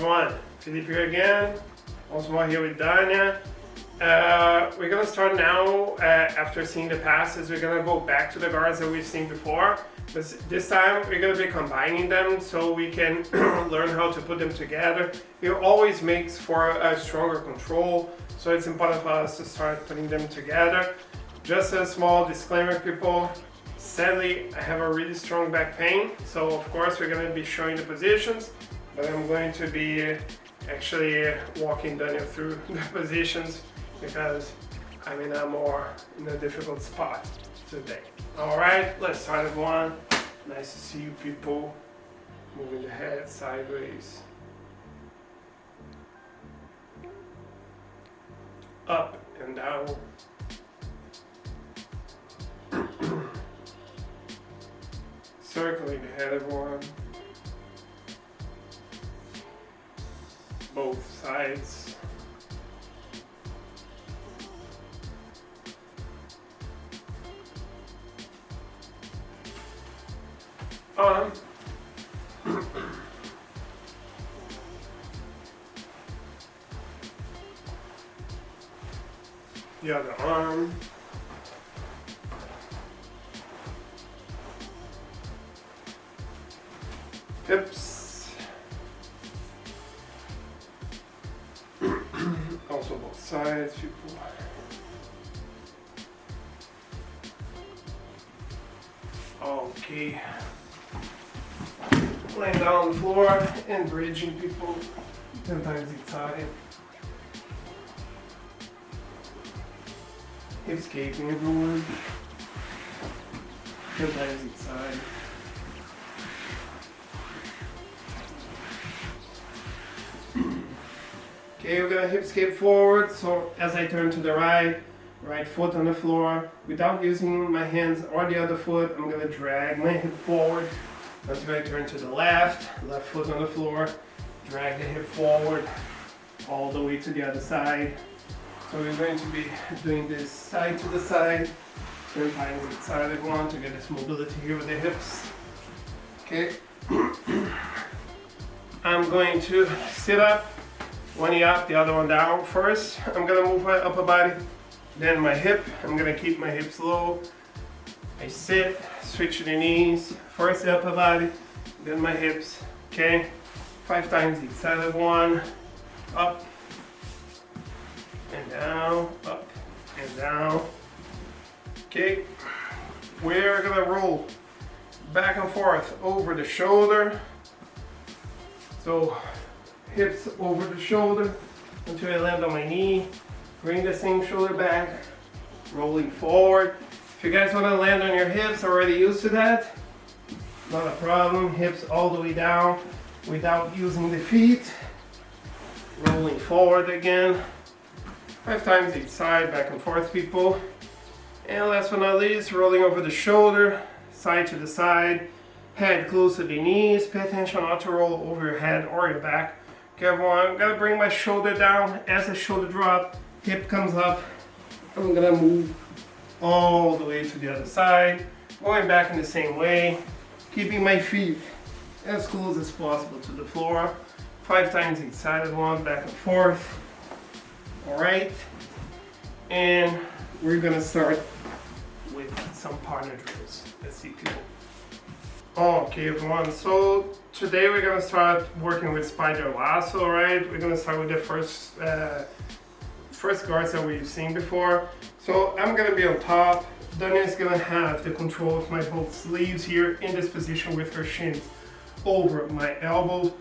everyone, Philippe here again, once more here with Dania. We're gonna start now, after seeing the passes, we're gonna go back to the guards that we've seen before. But this time we're gonna be combining them so we can learn how to put them together. It always makes for a stronger control, so it's important for us to start putting them together. Just a small disclaimer, people. Sadly, I have a really strong back pain, so of course we're gonna be showing the positions, but I'm going to be actually walking Daniel through the positions because I'm in a difficult spot today. All right, let's start with one. Nice to see you people. Moving the head sideways. Up and down. Circling the head, everyone. Both sides. Arm. The other arm. Hips. Also both sides, people. Okay. Laying down on the floor and bridging, people. 10 times each side. Hip escaping, everyone. 10 times each side. Okay, we're gonna hip escape forward, so as I turn to the right foot on the floor, without using my hands or the other foot, I'm gonna drag my hip forward until I turn to the left foot on the floor, drag the hip forward all the way to the other side. So we're going to be doing this side to the side, 10 times each side if you want to get this mobility here with the hips. Okay, I'm going to sit up. One knee up, the other one down. First, I'm gonna move my upper body, then my hip. I'm gonna keep my hips low. I sit, switch the knees. First the upper body, then my hips. Okay, 5 times each side of one. Up and down, up and down. Okay, we're gonna roll back and forth over the shoulder. So hips over the shoulder until I land on my knee. Bring the same shoulder back, rolling forward. If you guys want to land on your hips, already used to that, not a problem. Hips all the way down without using the feet. Rolling forward again. 5 times each side, back and forth, people. And last but not least, rolling over the shoulder, side to the side. Head close to the knees. Pay attention not to roll over your head or your back. Okay, everyone, I'm gonna bring my shoulder down. As the shoulder drop, hip comes up. I'm gonna move all the way to the other side, going back in the same way, keeping my feet as close as possible to the floor. 5 times each side of one, back and forth. All right, and we're gonna start with some partner drills. Let's see, people. Okay, everyone, so today we're gonna start working with Spider-lasso, right? We're gonna start with the first guards that we've seen before. So I'm gonna be on top. Dania is gonna have the control of my both sleeves here in this position with her shins over my elbows.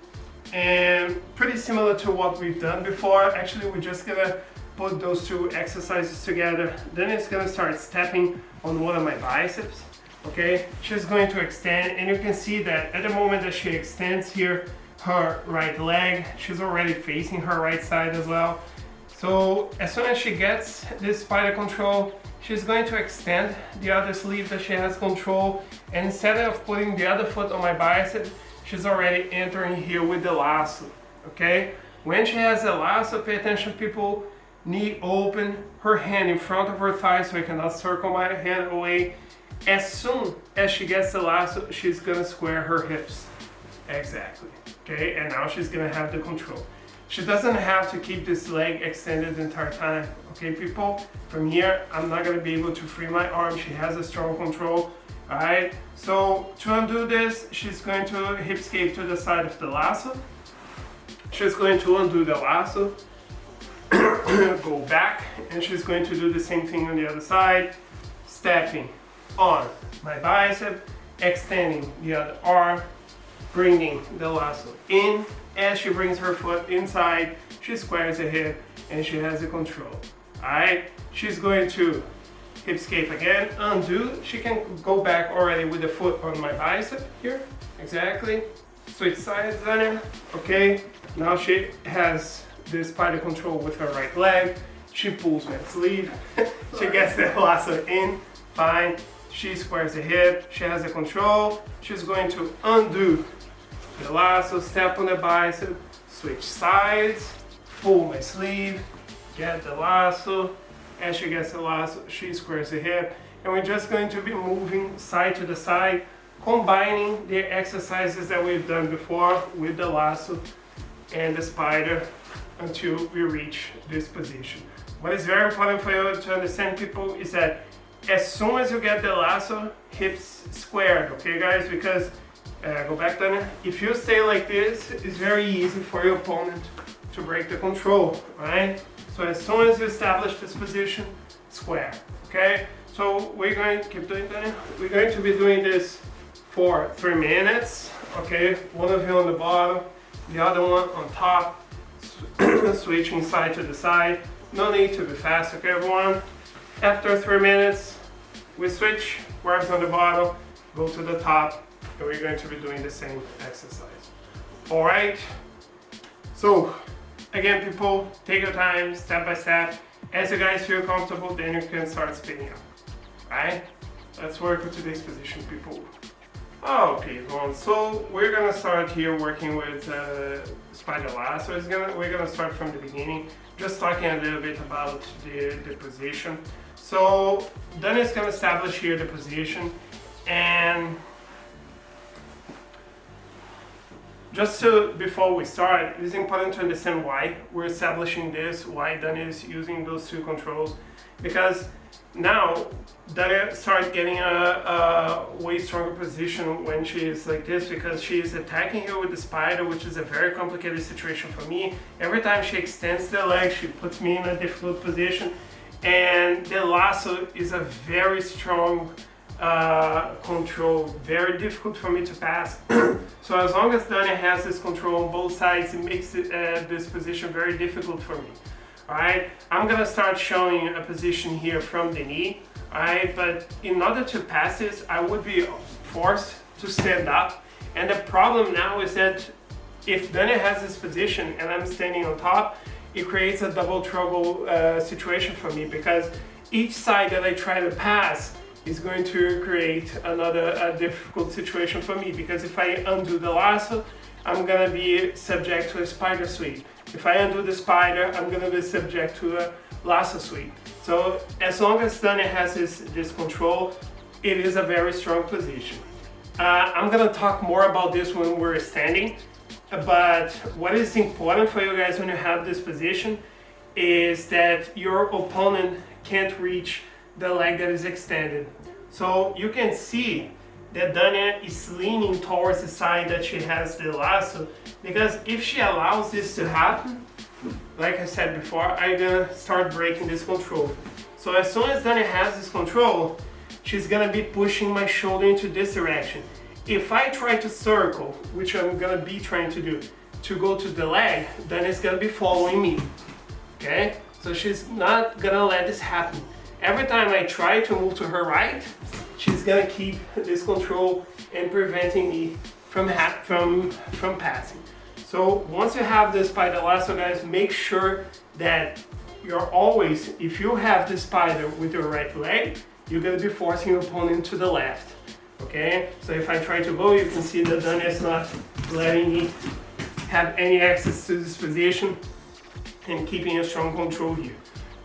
And pretty similar to what we've done before. Actually, we're just gonna put those two exercises together. Dania's gonna start stepping on one of my biceps. Okay, she's going to extend, and you can see that at the moment that she extends here her right leg, she's already facing her right side as well. So as soon as she gets this spider control, she's going to extend the other sleeve that she has control, and instead of putting the other foot on my bicep, she's already entering here with the lasso. Okay, when she has the lasso, pay attention, people. Knee open, her hand in front of her thigh so I cannot circle my hand away. As soon as she gets the lasso, she's gonna square her hips. Exactly. Okay, and now she's gonna have the control. She doesn't have to keep this leg extended the entire time. Okay, people, from here, I'm not gonna be able to free my arm. She has a strong control. All right, so to undo this, she's going to hip escape to the side of the lasso. She's going to undo the lasso, go back, and she's going to do the same thing on the other side, stepping on my bicep, extending the other arm, bringing the lasso in. As she brings her foot inside, she squares the hip and she has the control. Alright, she's going to hip escape again, undo. She can go back already with the foot on my bicep here. Exactly. Switch sides on it. Okay, now she has the spider control with her right leg. She pulls my sleeve. She gets the lasso in. Fine. She squares the hip. She has the control. She's going to undo the lasso, step on the bicep, switch sides, pull my sleeve, get the lasso. As she gets the lasso, she squares the hip. And we're just going to be moving side to the side, combining the exercises that we've done before with the lasso and the spider until we reach this position. What is very important for you to understand, people, is that as soon as you get the lasso, hips squared, okay guys? Because go back then. If you stay like this, it's very easy for your opponent to break the control, right? So as soon as you establish this position, square, okay? So we're going to keep doing that. We're going to be doing this for 3 minutes, okay? One of you on the bottom, the other one on top, switching side to the side. No need to be fast, okay everyone? After 3 minutes, we switch, where's on the bottom, go to the top, and we're going to be doing the same exercise. All right, so again, people, take your time, step by step. As you guys feel comfortable, then you can start spinning up. All right, let's work with today's position, people. Okay, everyone, so we're gonna start here working with spider lasso. We're gonna start from the beginning, just talking a little bit about the position. So then it's gonna establish here the position, and just before we start, it's important to understand why we're establishing this, why Dani is using those two controls, because now Dani starts getting a way stronger position when she is like this, because she is attacking here with the spider, which is a very complicated situation for me. Every time she extends the leg, she puts me in a difficult position, and the lasso is a very strong control, very difficult for me to pass. So as long as Dani has this control on both sides, it makes this position very difficult for me. Alright, I'm gonna start showing a position here from the knee. Alright, but in order to pass this, I would be forced to stand up. And the problem now is that if Dani has this position and I'm standing on top, it creates a double trouble situation for me, because each side that I try to pass is going to create another difficult situation for me, because if I undo the lasso, I'm gonna be subject to a spider sweep. If I undo the spider, I'm gonna be subject to a lasso sweep. So as long as Dani has this control, it is a very strong position. I'm gonna talk more about this when we're standing, but what is important for you guys when you have this position is that your opponent can't reach the leg that is extended. So you can see that Dani is leaning towards the side that she has the lasso, because if she allows this to happen, like I said before, I'm gonna start breaking this control. So as soon as Dani has this control, she's gonna be pushing my shoulder into this direction. If I try to circle, which I'm gonna be trying to do, to go to the leg, Dani's gonna be following me, okay? So she's not gonna let this happen. Every time I try to move to her right, she's gonna keep this control and preventing me from passing. So once you have the spider lasso, guys, make sure that you're always, if you have the spider with your right leg, you're gonna be forcing your opponent to the left, okay? So if I try to go, you can see that Dani is not letting me have any access to this position and keeping a strong control here,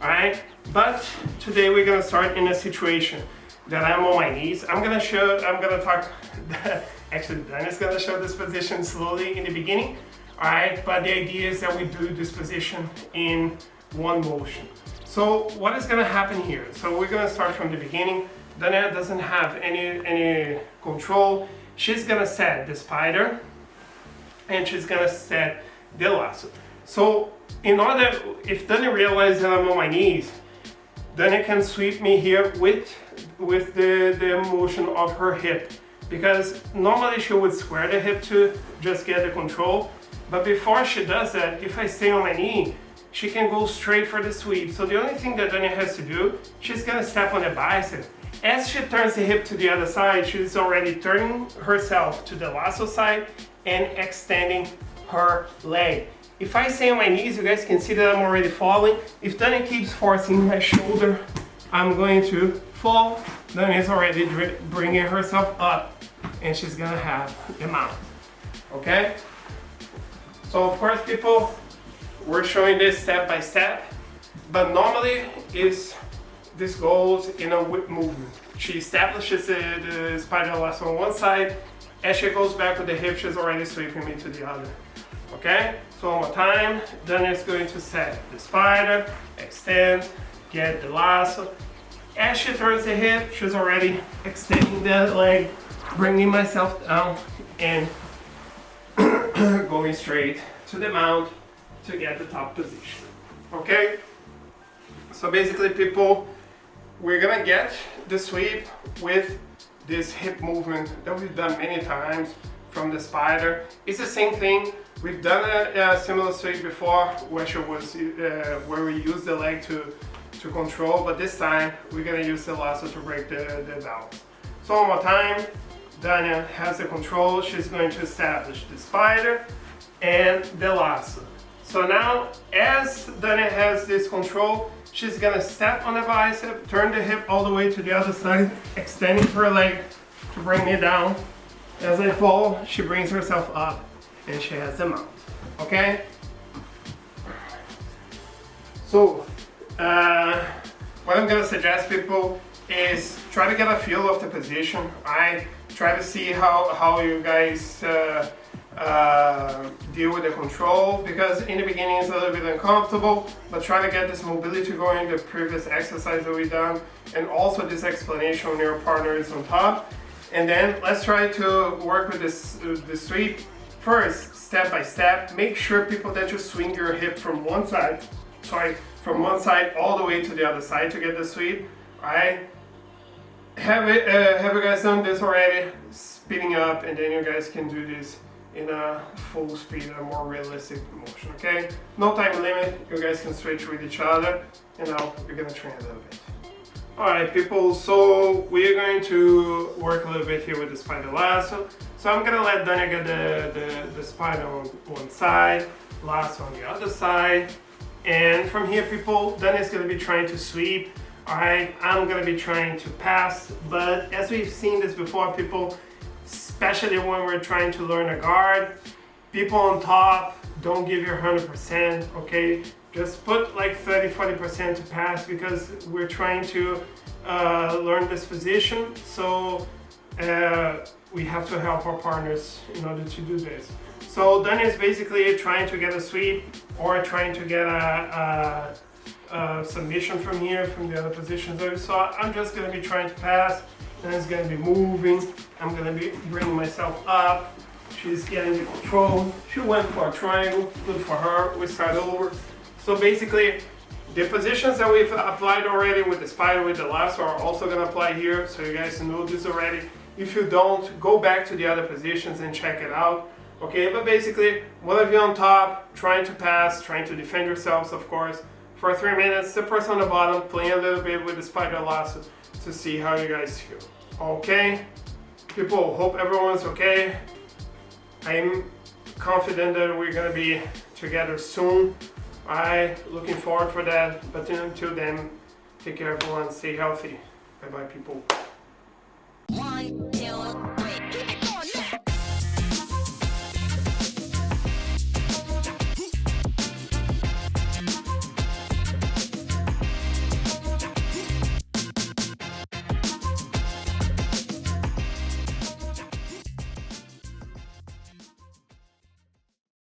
all right? But today we're gonna start in a situation that I'm on my knees. I'm gonna talk, actually Daniel's gonna show this position slowly in the beginning, all right? But the idea is that we do this position in one motion. So what is gonna happen here? So we're gonna start from the beginning. Danielle doesn't have any control. She's gonna set the spider, and she's gonna set the lasso. So in order, if Danielle realizes that I'm on my knees, then it can sweep me here with the motion of her hip, because normally she would square the hip to just get the control, but before she does that, if I stay on my knee, she can go straight for the sweep. So the only thing that Dania has to do, she's gonna step on the bicep. As she turns the hip to the other side, she's already turning herself to the lasso side and extending her leg. If I stay on my knees, you guys can see that I'm already falling. If Dania keeps forcing my shoulder, I'm going to fall. Dania's already bringing herself up, and she's gonna have the mount, okay? So of course, people, we're showing this step by step, but normally this goes in a whip movement. She establishes the spider lasso on one side. As she goes back with the hip, she's already sweeping me to the other. Okay? So one more time. Then it's going to set the spider, extend, get the lasso. As she turns the hip, she's already extending that leg, bringing myself down, and going straight to the mount to get the top position. Okay? So basically, people, we're gonna get the sweep with this hip movement that we've done many times from the spider. It's the same thing. We've done a similar sweep before, which was where we use the leg to control, but this time we're gonna use the lasso to break the balance. So one more time. Dania has the control. She's going to establish the spider and the lasso. So now, as Dania has this control, she's gonna step on the bicep, turn the hip all the way to the other side, extending her leg to bring me down. As I fall, she brings herself up, and she has the mount, okay? So, what I'm gonna suggest, people, is try to get a feel of the position. I try to see how you guys deal with the control, because in the beginning it's a little bit uncomfortable, but try to get this mobility going, the previous exercise that we've done, and also this explanation when your partner is on top. And then let's try to work with the sweep. First, step by step, make sure, people, that you swing your hip from one side all the way to the other side to get the sweep. Alright? Have you guys done this already? Speeding up, and then you guys can do this in a full speed, a more realistic motion, okay? No time limit, you guys can switch with each other, and now we're gonna train a little bit. Alright, people, so we're going to work a little bit here with the spider lasso. So I'm gonna let Dania get the spider on one side, lasso on the other side, and from here, people, Dania's gonna be trying to sweep. Alright, I'm gonna be trying to pass, but as we've seen this before, people, especially when we're trying to learn a guard, people on top, don't give your 100%, okay? Just put like 30-40% to pass, because we're trying to learn this position, so we have to help our partners in order to do this. So Dania is basically trying to get a sweep or trying to get a submission from here, from the other positions that we saw. I'm just gonna be trying to pass, and it's gonna be moving. I'm gonna be bringing myself up. She's getting the control. She went for a triangle, good for her. We start over. So basically, the positions that we've applied already with the spider, with the lasso, are also gonna apply here, so you guys know this already. If you don't, go back to the other positions and check it out. Okay, but basically, one of you on top, trying to pass, trying to defend yourselves, of course, for 3 minutes. The person on the bottom, playing a little bit with the spider lasso to see how you guys feel. Okay, people, hope everyone's okay. I'm confident that we're gonna be together soon. Looking forward for that, but until then, take care everyone, stay healthy. Bye bye, people.